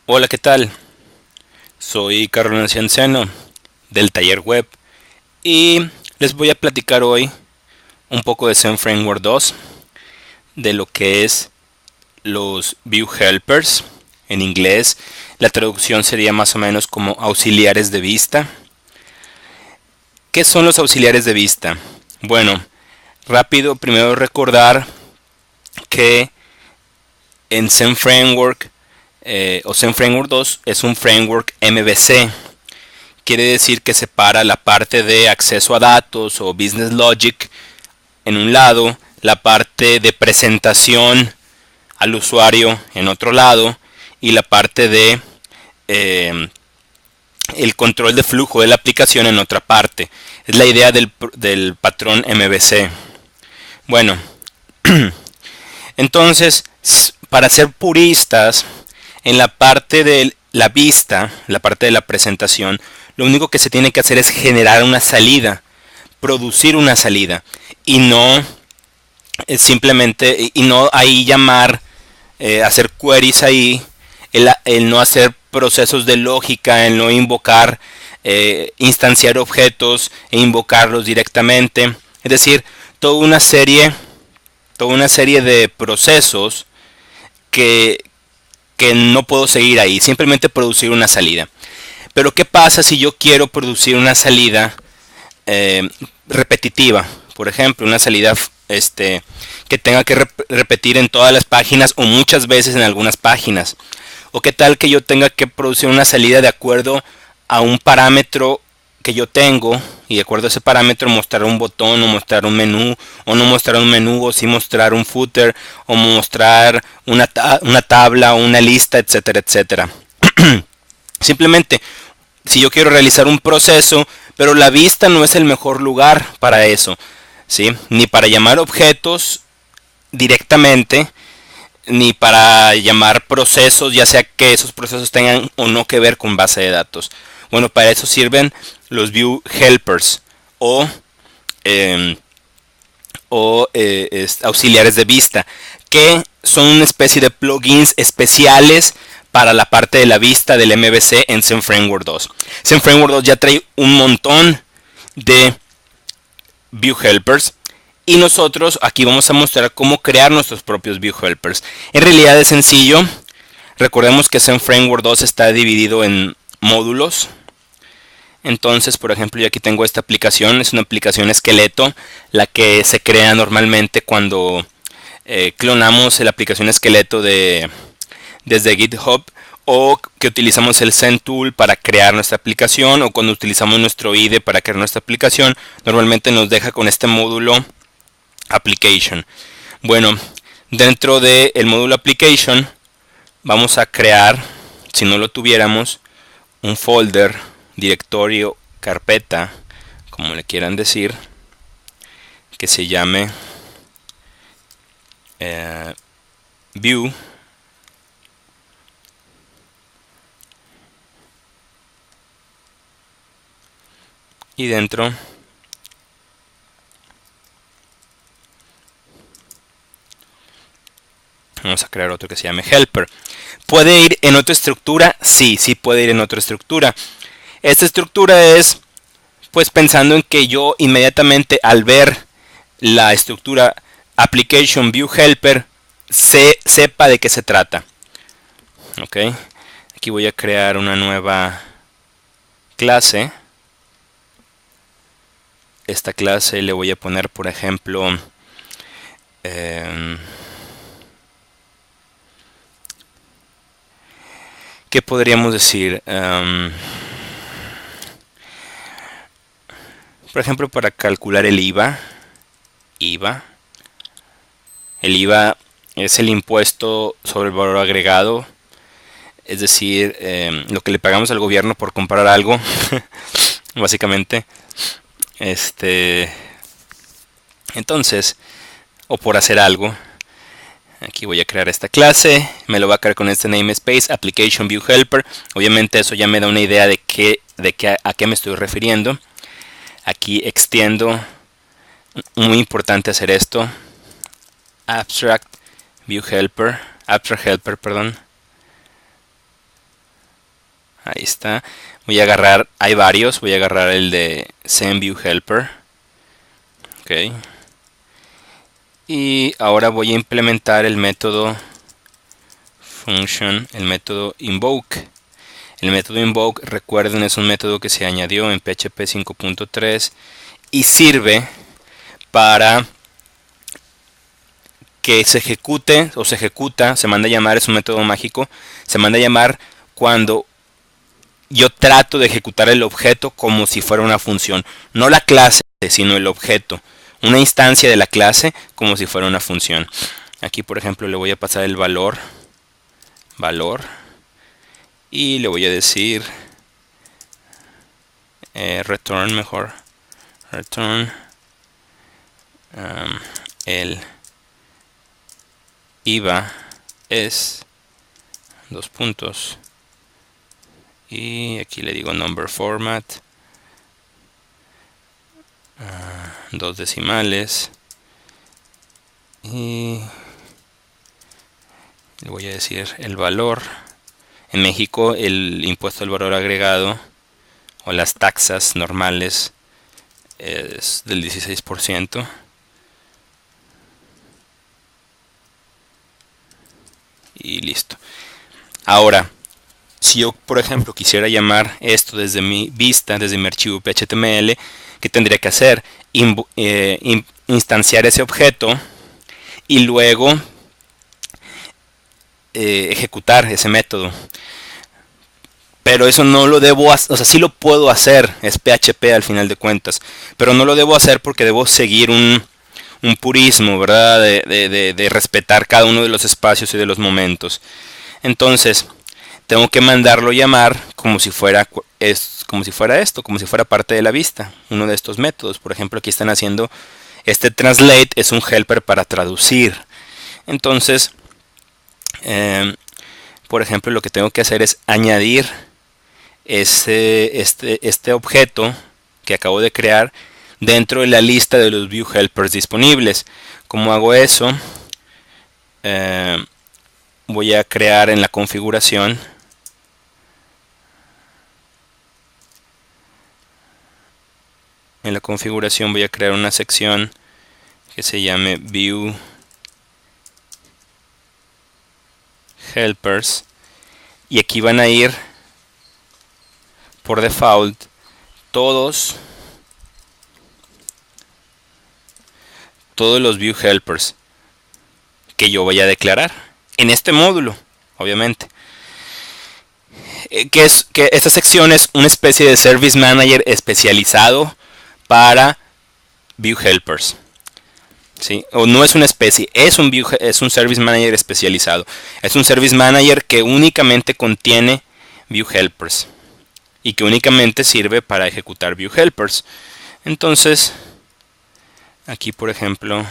Hola, ¿qué tal? Soy Carlos Cianceno del taller web y les voy a platicar hoy un poco de Zen Framework 2, de lo que es los View Helpers. En inglés, la traducción sería más o menos como auxiliares de vista. ¿Qué son los auxiliares de vista? Bueno, rápido, primero recordar que en Zen Framework o Zen Framework 2 es un framework MVC. Quiere decir que separa la parte de acceso a datos o business logic en un lado, la parte de presentación al usuario en otro lado y la parte de eh, el control de flujo de la aplicación en otra parte. Es la idea del patrón MVC. Bueno, entonces, para ser puristas, en la parte de la vista, la parte de la presentación, lo único que se tiene que hacer es generar una salida, producir una salida y no simplemente y no ahí llamar, hacer queries ahí, el no hacer procesos de lógica, el no invocar, instanciar objetos e invocarlos directamente. Es decir, toda una serie, toda una serie de procesos que, que no puedo seguir ahí, simplemente producir una salida. Pero ¿qué pasa si yo quiero producir una salida repetitiva? Por ejemplo, una salida que tenga que repetir en todas las páginas o muchas veces en algunas páginas. O qué tal que yo tenga que producir una salida de acuerdo a un parámetro que yo tengo y de acuerdo a ese parámetro mostrar un botón o mostrar un menú o no mostrar un menú o sí mostrar un footer o mostrar una tabla o una lista, etcétera, etcétera. Simplemente, si yo quiero realizar un proceso, pero la vista no es el mejor lugar para eso, ¿sí? Ni para llamar objetos directamente, ni para llamar procesos, ya sea que esos procesos tengan o no que ver con base de datos. Bueno, para eso sirven los View Helpers o, eh, auxiliares de vista, que son una especie de plugins especiales para la parte de la vista del MVC en Zen Framework 2. Zen Framework 2 ya trae un montón de View Helpers y nosotros aquí vamos a mostrar cómo crear nuestros propios View Helpers. En realidad es sencillo. Recordemos que Zen Framework 2 está dividido en módulos. Entonces, por ejemplo, yo aquí tengo esta aplicación, es una aplicación esqueleto, la que se crea normalmente cuando clonamos la aplicación esqueleto desde GitHub, o que utilizamos el Zen Tool para crear nuestra aplicación, o cuando utilizamos nuestro IDE para crear nuestra aplicación, normalmente nos deja con este módulo Application. Bueno, dentro del módulo Application vamos a crear, si no lo tuviéramos, un folder, directorio, carpeta, como le quieran decir, que se llame View y dentro vamos a crear otro que se llame Helper. ¿Puede ir en otra estructura? Sí, sí puede ir en otra estructura. Esta estructura es pues pensando en que yo inmediatamente al ver la estructura Application View Helper sepa de qué se trata. Ok, aquí voy a crear una nueva clase. Esta clase le voy a poner, por ejemplo, ¿qué podríamos decir? Por ejemplo, para calcular el IVA, el IVA es el impuesto sobre el valor agregado, es decir, lo que le pagamos al gobierno por comprar algo, básicamente. Entonces, o por hacer algo. Aquí voy a crear esta clase, me lo va a crear con este namespace, Application View Helper. Obviamente eso ya me da una idea de a qué me estoy refiriendo. Aquí extiendo, muy importante hacer esto, Abstract Helper, perdón. Ahí está. Voy a agarrar, hay varios, voy a agarrar el de SendViewHelper. Ok. Y ahora voy a implementar el método function, el método invoke. El método invoke, recuerden, es un método que se añadió en PHP 5.3 y sirve para que se ejecute o se ejecuta, se manda a llamar, es un método mágico, se manda a llamar cuando yo trato de ejecutar el objeto como si fuera una función, no la clase, sino el objeto, una instancia de la clase como si fuera una función. Aquí, por ejemplo, le voy a pasar el valor y le voy a decir return mejor, return el IVA es dos puntos y aquí le digo number format, dos decimales y le voy a decir el valor. En México el impuesto al valor agregado o las taxas normales es del 16%. Y listo. Ahora, si yo, por ejemplo, quisiera llamar esto desde mi vista, desde mi archivo PHTML, ¿qué tendría que hacer? Instanciar ese objeto y luego ejecutar ese método. Pero eso no lo debo hacer, o sea, sí lo puedo hacer, es PHP al final de cuentas, pero no lo debo hacer porque debo seguir un purismo, ¿verdad? De respetar cada uno de los espacios y de los momentos. Entonces, tengo que mandarlo llamar como si fuera como si fuera esto, como si fuera parte de la vista, uno de estos métodos. Por ejemplo, aquí están haciendo este translate, es un helper para traducir. Entonces, por ejemplo, lo que tengo que hacer es añadir este objeto que acabo de crear dentro de la lista de los view helpers disponibles. ¿Cómo hago eso? Voy a crear en la configuración voy a crear una sección que se llame view helpers y aquí van a ir por default todos los view helpers que yo voy a declarar en este módulo, obviamente. Que esta sección es una especie de service manager especializado para view helpers. ¿Sí? O no es una especie, es un service manager especializado. Es un service manager que únicamente contiene view helpers y que únicamente sirve para ejecutar view helpers. Entonces, aquí por ejemplo,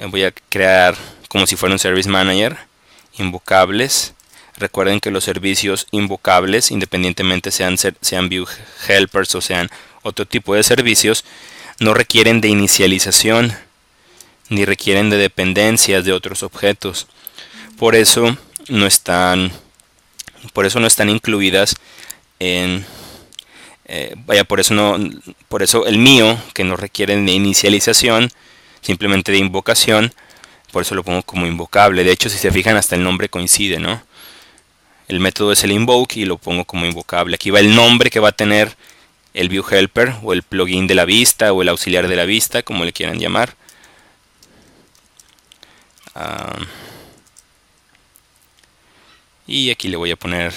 voy a crear como si fuera un service manager, invocables. Recuerden que los servicios invocables, independientemente sean view helpers o sean otro tipo de servicios, no requieren de inicialización ni requieren de dependencias de otros objetos. Por eso no están incluidas en por eso el mío, que no requiere de inicialización, simplemente de invocación, por eso lo pongo como invocable. De hecho, si se fijan, hasta el nombre coincide, ¿no? El método es el invoke y lo pongo como invocable. Aquí va el nombre que va a tener el view helper o el plugin de la vista o el auxiliar de la vista, como le quieran llamar. Y aquí le voy a poner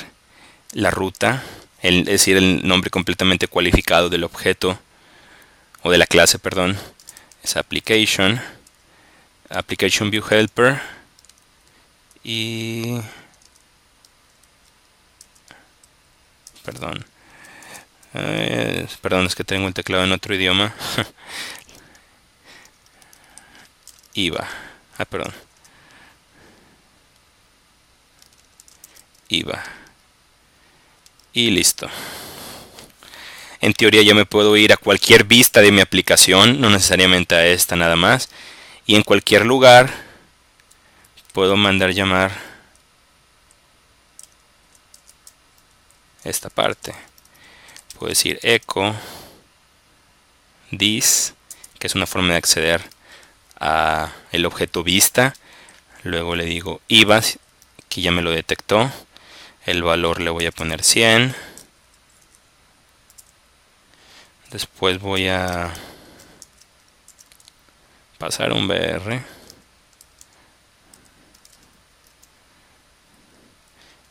la ruta, es decir, el nombre completamente cualificado del objeto o de la clase, perdón. Es application view helper y perdón, es que tengo el teclado en otro idioma. IVA, perdón, IVA y listo. En teoría yo me puedo ir a cualquier vista de mi aplicación, no necesariamente a esta nada más, y en cualquier lugar puedo mandar llamar esta parte. Puedo decir echo this, que es una forma de acceder a el objeto vista. Luego le digo IVA, que ya me lo detectó. El valor le voy a poner 100. Después voy a pasar un BR.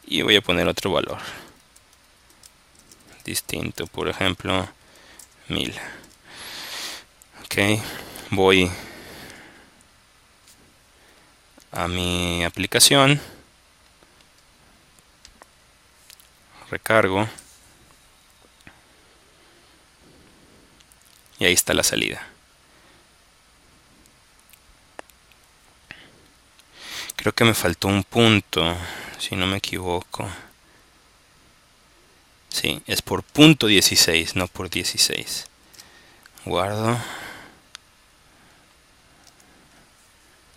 Y voy a poner otro valor distinto, por ejemplo 1000. Ok, voy a mi aplicación, recargo y ahí está la salida. Creo que me faltó un punto, si no me equivoco. Sí, es por punto 16, no por 16. Guardo.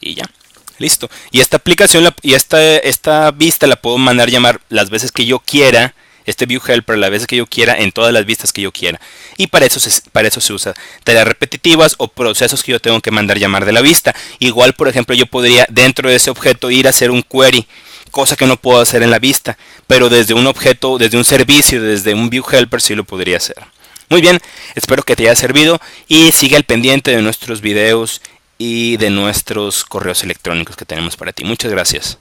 Y ya, listo. Y esta aplicación y esta vista la puedo mandar llamar las veces que yo quiera. Este view helper las veces que yo quiera, en todas las vistas que yo quiera. Y para eso se usa tareas repetitivas o procesos que yo tengo que mandar llamar de la vista. Igual, por ejemplo, yo podría dentro de ese objeto ir a hacer un query, cosa que no puedo hacer en la vista, pero desde un objeto, desde un servicio, desde un view helper sí lo podría hacer. Muy bien, espero que te haya servido y sigue al pendiente de nuestros videos y de nuestros correos electrónicos que tenemos para ti. Muchas gracias.